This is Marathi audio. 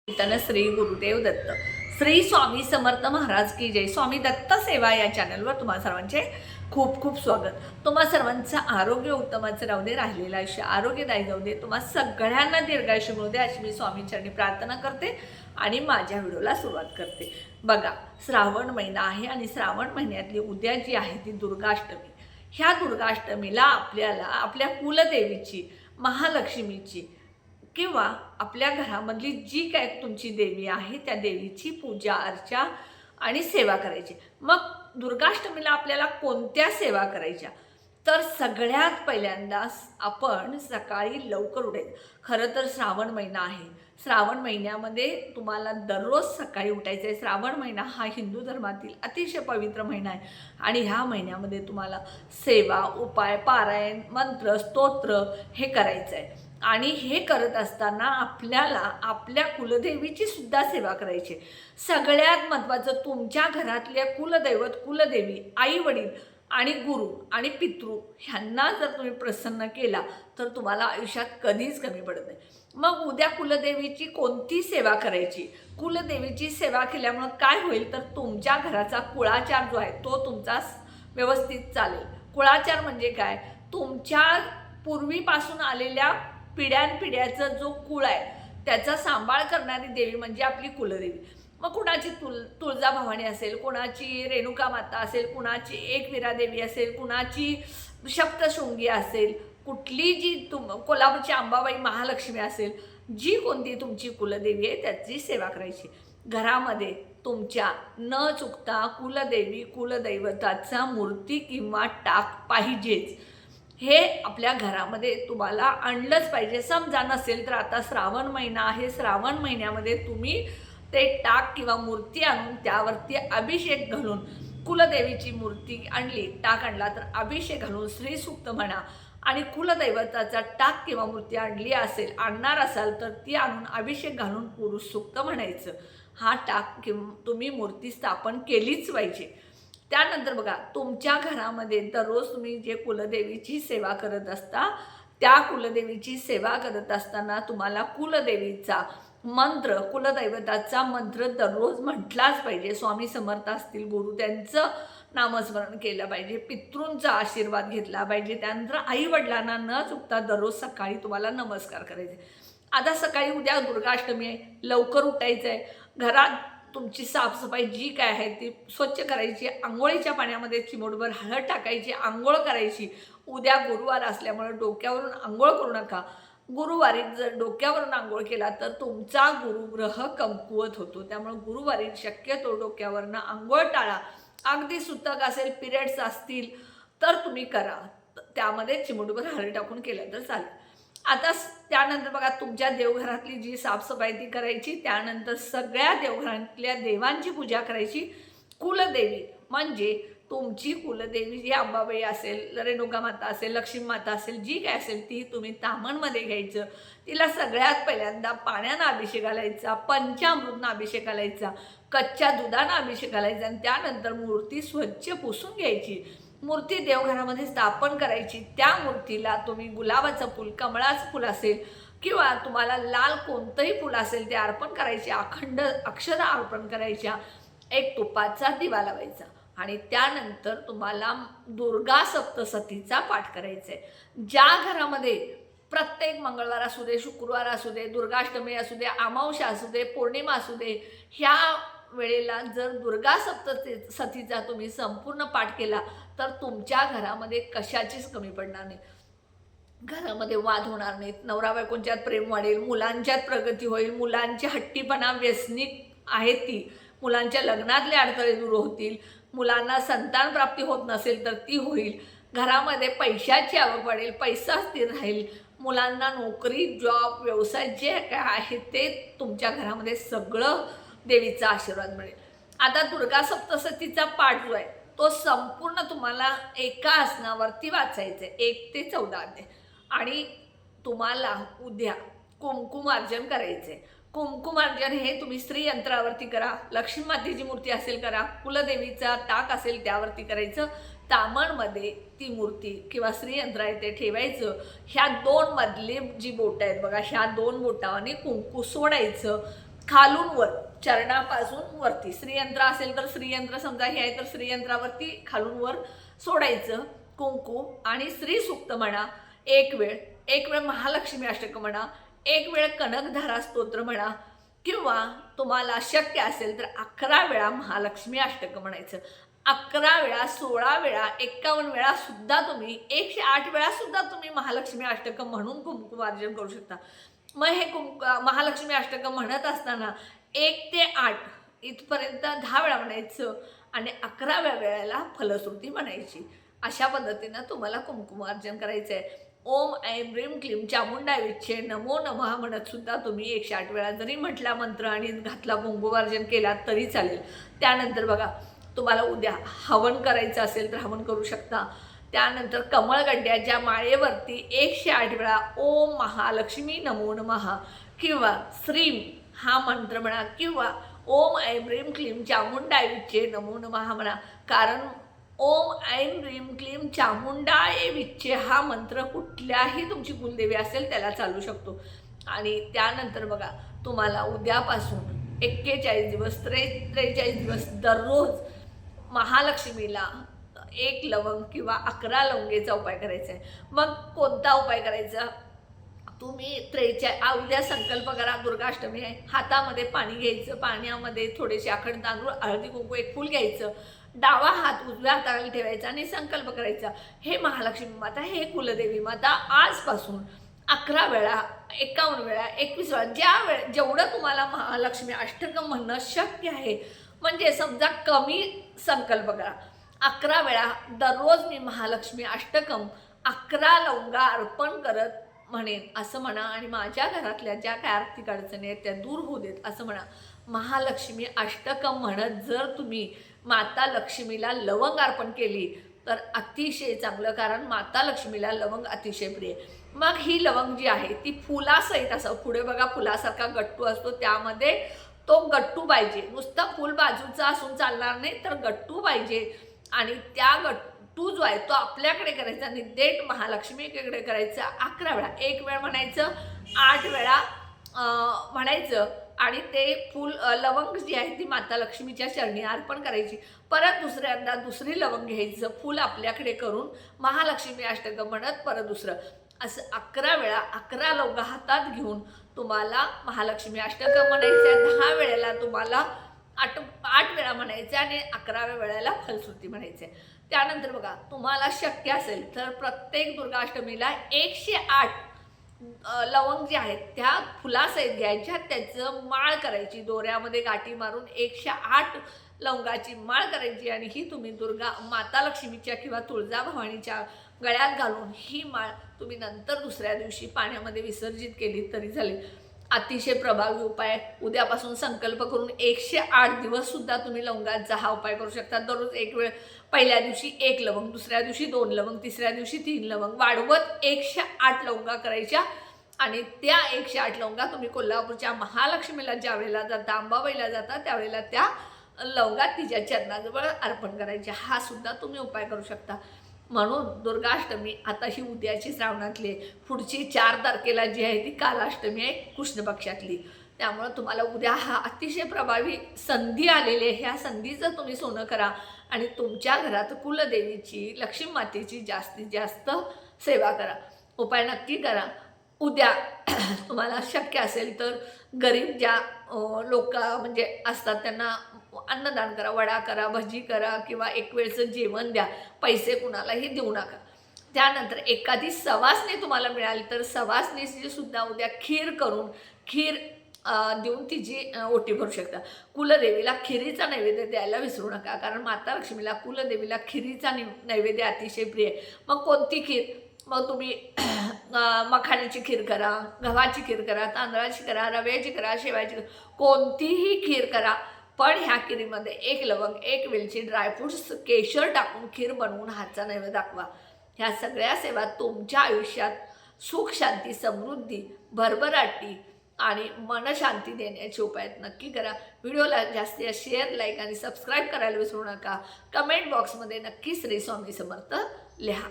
कीर्तन श्री गुरुदेव दत्त श्री स्वामी समर्थ महाराज की जय। स्वामी दत्त सेवा या चॅनलवर तुम्हा सर्वांचे खूप खूप स्वागत। तुम्हा सर्वांचं आरोग्य उत्तमाचं राहू दे, राहिलेलं आयुष्य आरोग्यदायी जाऊ दे, तुम्हा सगळ्यांना दीर्घायुष्य मिळू दे अशी मी स्वामींचरणी प्रार्थना करते आणि माझ्या व्हिडिओला सुरुवात करते। बघा, श्रावण महिना आहे आणि श्रावण महिन्यातली उद्या जी आहे ती दुर्गाष्टमी। ह्या दुर्गाष्टमीला आपल्याला आपल्या कुलदेवीची, महालक्ष्मीची किंवा आपल्या घरामधली जी काय तुमची देवी आहे त्या देवीची पूजा अर्चा आणि सेवा करायची। मग दुर्गाष्टमीला आपल्याला कोणत्या सेवा करायच्या, तर सगळ्यात पहिल्यांदा आपण सकाळी लवकर उठायचं। खरं तर श्रावण महिना आहे, श्रावण महिन्यामध्ये तुम्हाला दररोज सकाळी उठायचं आहे। श्रावण महिना हा हिंदू धर्मातील अतिशय पवित्र महिना आहे आणि ह्या महिन्यामध्ये तुम्हाला सेवा, उपाय, पारायण, मंत्र, स्तोत्र हे करायचं आहे। आणि हे करत असताना आपल्याला आपल्या कुलदेवीची सुद्धा सेवा करायची। सगळ्यात महत्त्वाचं, तुमच्या घरातल्या कुलदैवत, कुलदेवी, आई वडील आणि गुरु आणि पितृ ह्यांना जर तुम्ही प्रसन्न केला तर तुम्हाला आयुष्यात कधीच कमी पडत नाही। मग उद्या कुलदेवीची कोणती सेवा करायची? कुलदेवीची सेवा केल्यामुळं काय होईल तर तुमच्या घराचा कुळाचार जो आहे तो तुमचा व्यवस्थित चालेल। कुळाचार म्हणजे काय? तुमच्या पूर्वीपासून आलेल्या पिढ्यानपिढ्याचा जो कुळ आहे त्याचा सांभाळ करणारी देवी म्हणजे आपली कुलदेवी। मग कुणाची तुळजाभवानी असेल, कुणाची रेणुका माता असेल, कुणाची एकविरा देवी असेल, कुणाची सप्तशृंगी असेल, कुठली जी कोल्हापूरची अंबाबाई महालक्ष्मी असेल, जी कोणती तुमची कुलदेवी आहे त्याची सेवा करायची। घरामध्ये तुमच्या न चुकता कुलदेवी, कुलदैवताचा मूर्ती किंवा टाक पाहिजेच। हे आपल्या घरामध्ये तुम्हाला आणलंच पाहिजे। समजा नसेल तर आता श्रावण महिना आहे, श्रावण महिन्यामध्ये तुम्ही ते टाक किंवा मूर्ती आणून त्यावरती अभिषेक घालून, कुलदेवीची मूर्ती आणली, टाक आणला तर अभिषेक घालून श्रीसूक्त म्हणा आणि कुलदैवताचा टाक किंवा मूर्ती आणली असेल, आणणार असाल तर ती आणून अभिषेक घालून पुरुष सूक्त म्हणायचं। हा टाक किंवा तुम्ही मूर्ती स्थापन केलीच पाहिजे। त्यानंतर बघा, तुमच्या घरामध्ये दररोज तुम्ही जे कुलदेवीची सेवा करत असता त्या कुलदेवीची सेवा करत असताना तुम्हाला कुलदेवीचा मंत्र, कुलदैवताचा मंत्र दररोज म्हटलाच पाहिजे। स्वामी समर्थ असतील, गुरु त्यांचं नामस्मरण केलं पाहिजे, पितृंचा आशीर्वाद घेतला पाहिजे। त्यानंतर आई वडिलांना न चुकता दररोज सकाळी तुम्हाला नमस्कार करायचे। आता सकाळी उद्या दुर्गाष्टमी आहे, लवकर उठायचं आहे, घरात तुमची साफसफाई जी काय आहे ती स्वच्छ करायची, आंघोळीच्या पाण्यामध्ये चिमूटभर हळद टाकायची, आंघोळ करायची। उद्या गुरुवार असल्यामुळे डोक्यावरून आंघोळ करू नका। गुरुवारी जर डोक्यावरून आंघोळ केला तर तुमचा गुरुग्रह कमकुवत होतो, त्यामुळे गुरुवारी शक्यतो डोक्यावरनं आंघोळ टाळा। अगदी सुतक असेल, पिरियड्स असतील तर तुम्ही करा, त्यामध्ये चिमूटभर हळद टाकून केलं तर चालेल। आता त्यानंतर बघा, तुमच्या देवघरातली जी साफसफाई ती करायची, त्यानंतर सगळ्या देवघरातल्या देवांची पूजा करायची। कुलदेवी म्हणजे तुमची कुलदेवी जी अंबाबाई असेल, रेणुका माता असेल, लक्ष्मी माता असेल, जी काय असेल ती तुम्ही तामणमध्ये घ्यायचं। तिला सगळ्यात पहिल्यांदा पाण्यानं अभिषेक घालायचा, पंचामृतनं अभिषेक घालायचा, कच्च्या दुधानं अभिषेक घालायचा आणि त्यानंतर मूर्ती स्वच्छ पुसून घ्यायची। मूर्ती देवघरामध्ये स्थापन करायची। त्या मूर्तीला तुम्ही गुलाबाचं फूल, कमळाचं फूल असेल किंवा तुम्हाला लाल कोणतंही फूल असेल ते अर्पण करायचे, अखंड अक्षता अर्पण करायच्या, एक तुपाचा दिवा लावायचा आणि त्यानंतर तुम्हाला दुर्गा सप्तशतीचा पाठ करायचा आहे। ज्या घरामध्ये प्रत्येक मंगळवार असू दे, शुक्रवार असू दे, दुर्गाष्टमी असू दे, अमावस्या असू दे, पौर्णिमा असू दे, ह्या वेळेला जर दुर्गा सप्तशतीचा तुम्ही संपूर्ण पाठ केला तर तुमच्या घरामध्ये कशाचीच कमी पडणार नाही। घरामध्ये वाद होणार नाहीत, नवरा बायकोंच्यात प्रेम वाढेल, मुलांच्यात प्रगती होईल, मुलांची हट्टीपणा, व्यसनिक आहे ती, मुलांच्या लग्नातले अडथळे दूर होतील, मुलांना संतान प्राप्ती होत नसेल तर ती होईल, घरामध्ये पैशाची आवक वाढेल, पैसा स्थिर राहील, मुलांना नोकरी, जॉब, व्यवसाय जे काय आहे ते तुमच्या घरामध्ये सगळं देवीचा आशीर्वाद मिळेल। आता दुर्गा सप्तशतीचा पाठ जो आहे तो संपूर्ण तुम्हाला एका आसनावरती वाचायचं आहे, 1 ते 14 अध्याय। आणि तुम्हाला उद्या कुंकुमार्जन करायचं आहे। कुंकुमार्जन हे तुम्ही श्रीयंत्रावरती करा, लक्ष्मी मातेची मूर्ती असेल करा, कुलदेवीचा टाक असेल त्यावरती करायचं, तामणमध्ये ती मूर्ती किंवा श्रीयंत्र आहे ते ठेवायचं। ह्या 2 मधली जी बोटं आहेत बघा, ह्या 2 बोटांनी कुंकू सोडायचं खालून वर, चरणापासून वरती. श्रीयंत्र असेल तर श्रीयंत्र समजा हे आहे तर श्रीयंत्रावरती खालून वर सोडायचं कुंकू आणि श्री सूक्त म्हणा एक वेळ महालक्ष्मी अष्टक म्हणा, एक वेळ कनकधारा स्तोत्र म्हणा, किंवा तुम्हाला शक्य असेल तर 11 वेळा महालक्ष्मी अष्टक म्हणायचं. 11 वेळा, 16 वेळा, 51 वेळा सुद्धा तुम्ही, 108 वेळा सुद्धा तुम्ही महालक्ष्मी अष्टक म्हणून कुंकुमार्जन करू शकता. मग हे महालक्ष्मी अष्टक म्हणत असताना 1 ते 8 इथपर्यंत 10 वेळा म्हणायचं आणि 11व्या वेळेला फलश्रुती म्हणायची. अशा पद्धतीनं तुम्हाला कुंकुमार्जन करायचं आहे. ओम ऐं ह्रीं क्लीं चामुंडाय विच्छे नमो नमः म्हणत सुद्धा तुम्ही 108 वेळा जरी म्हटला मंत्र आणि घातला कुंकुमार्जन केला तरी चालेल. त्यानंतर बघा, तुम्हाला उद्या हवन करायचं असेल तर हवन करू शकता. त्यानंतर कमळगड्ड्याच्या माळेवरती 108 वेळा ओम महालक्ष्मी नमो नमः किंवा श्रीम हा मंत्र म्हणा, किंवा ओम ऐं ह्रीं क्लीं चामुंडाय विच्छे नमो नमः म्हणा. कारण ओम ऐं ह्रीं क्लीं चामुंडाय विच्छे हा मंत्र कुठल्याही तुमची कुलदेवी असेल त्याला चालू शकतो. आणि त्यानंतर बघा, तुम्हाला उद्यापासून 41 दिवस 43 दिवस दररोज महालक्ष्मीला 1 लवंग किंवा 11 लवंगेचा उपाय करायचा आहे. मग कोणता उपाय करायचा? तुम्ही उद्या संकल्प करा, दुर्गाष्टमी आहे, हातामध्ये पाणी घ्यायचं, पाण्यामध्ये थोडेसे अखंड तांदूळ, हळदी कुंकू, एक फूल घ्यायचं, डावा हात उजव्या हाताला ठेवायचा आणि संकल्प करायचा, हे महालक्ष्मी माता, हे कुलदेवी माता, आजपासून 11 वेळा, 51 वेळा, 21 वेळा, जेवढं तुम्हाला महालक्ष्मी अष्टकं म्हणणं शक्य आहे, म्हणजे समजा कमी संकल्प करा. 11 वेळा दररोज मी महालक्ष्मी अष्टकम 11 लवंगा अर्पण करत म्हणेन असं म्हणा. आणि माझ्या घरातल्या ज्या काय आर्थिक अडचणी आहेत त्या दूर होऊ देत असं म्हणा. महालक्ष्मी अष्टकम म्हणत जर तुम्ही माता लक्ष्मीला लवंग अर्पण केली तर अतिशय चांगलं, कारण माता लक्ष्मीला लवंग अतिशय प्रिय. मग ही लवंग जी आहे ती फुलासहित असं, पुढे बघा फुलासारखा गट्टू असतो, त्यामध्ये तो गट्टू पाहिजे. नुसतं फुल बाजूचा असून चालणार नाही, तर गट्टू पाहिजे. आणि त्या गट्टू जो आहे तो आपल्याकडे करायचा आणि देठ महालक्ष्मीकडे करायचा. 11 वेळा, 1 वेळ म्हणायचं, 8 वेळा म्हणायचं आणि ते फूल लवंग जी आहे ती माता लक्ष्मीच्या चरणी अर्पण करायची. परत दुसऱ्यांदा दुसरी लवंग घ्यायचं, फूल आपल्याकडे करून महालक्ष्मी अष्टक म्हणत परत दुसरं, असं 11 वेळा 11 लवंग हातात घेऊन तुम्हाला महालक्ष्मी अष्टक म्हणायचं. 10 वेळेला तुम्हाला 8 वेळा म्हणायचं आणि 11व्या वेळेला फलश्रुती म्हणायचे. त्यानंतर बघा, तुम्हाला शक्य असेल तर प्रत्येक दुर्गाष्टमीला 108 लवंग जे आहेत त्या फुलासहित घ्यायच्या, त्याचं माळ करायची, दोऱ्यामध्ये गाठी मारून 108 लवंगाची माळ करायची आणि ही तुम्ही दुर्गा माता लक्ष्मीच्या किंवा तुळजाभवानीच्या गळ्यात घालून ही माळ तुम्ही नंतर दुसऱ्या दिवशी पाण्यामध्ये विसर्जित केली तरी झाले. अतिशय प्रभावी उपाय. उद्यापासून संकल्प करून 108 दिवस सुद्धा तुम्ही लवंगाचा हा उपाय करू शकता. दररोज 1 वेळ, पहिल्या दिवशी 1 लवंग, दुसऱ्या दिवशी 2 लवंग, तिसऱ्या दिवशी 3 लवंग, वाढवत 108 लवंगा करायच्या. आणि त्या 108 लवंगा तुम्ही कोल्हापूरच्या महालक्ष्मीला ज्या वेळेला जाता, अंबाबाईला जाता, त्यावेळेला त्या लवंगा तिच्या चरणाजवळ अर्पण करायच्या. हा सुद्धा तुम्ही उपाय करू शकता. म्हणून दुर्गाष्टमी आता ही उद्याची श्रावणातली, पुढची 4 तारखेला जी आहे ती कालाष्टमी आहे कृष्ण पक्षातली. त्यामुळं तुम्हाला उद्या हा अतिशय प्रभावी संधी आलेली आहे. ह्या संधीचं तुम्ही सोनं करा आणि तुमच्या घरात कुलदेवीची, लक्ष्मी मातेची जास्तीत जास्त सेवा करा. उपाय नक्की करा. उद्या तुम्हाला शक्य असेल तर गरीब ज्या लोक म्हणजे असतात त्यांना अन्नदान करा, वडा करा, भजी करा किंवा एक वेळचं जेवण द्या. पैसे कुणालाही देऊ नका. त्यानंतर एखादी सवासणी तुम्हाला मिळाली तर सवासणीची सुद्धा उद्या खीर करून देऊन तिची ओटी भरू शकता. कुलदेवीला खिरीचा नैवेद्य द्यायला विसरू नका, कारण माता लक्ष्मीला कुलदेवीला खिरीचा नैवेद्य अतिशय प्रिय. मग कोणती खीर? मग तुम्ही मखाण्याची खीर करा, गव्हाची खीर करा, तांदळाची करा, रव्याची करा, शेवायची करा, कोणतीही खीर करा. पण ह्या खिरीमध्ये 1 लवंग, 1 वेलची, ड्रायफ्रूट्स, केशर टाकून खीर बनवून हातचा नैवेद्य दाखवा. ह्या सगळ्या सेवा तुमच्या आयुष्यात सुख, शांती, समृद्धी, भरभराटी आणि मनशांती देण्याचे उपाय नक्की करा. व्हिडिओला जास्तीत शेअर, लाईक आणि सबस्क्राईब करायला विसरू नका. कमेंट बॉक्समध्ये नक्की श्री स्वामी समर्थ लिहा.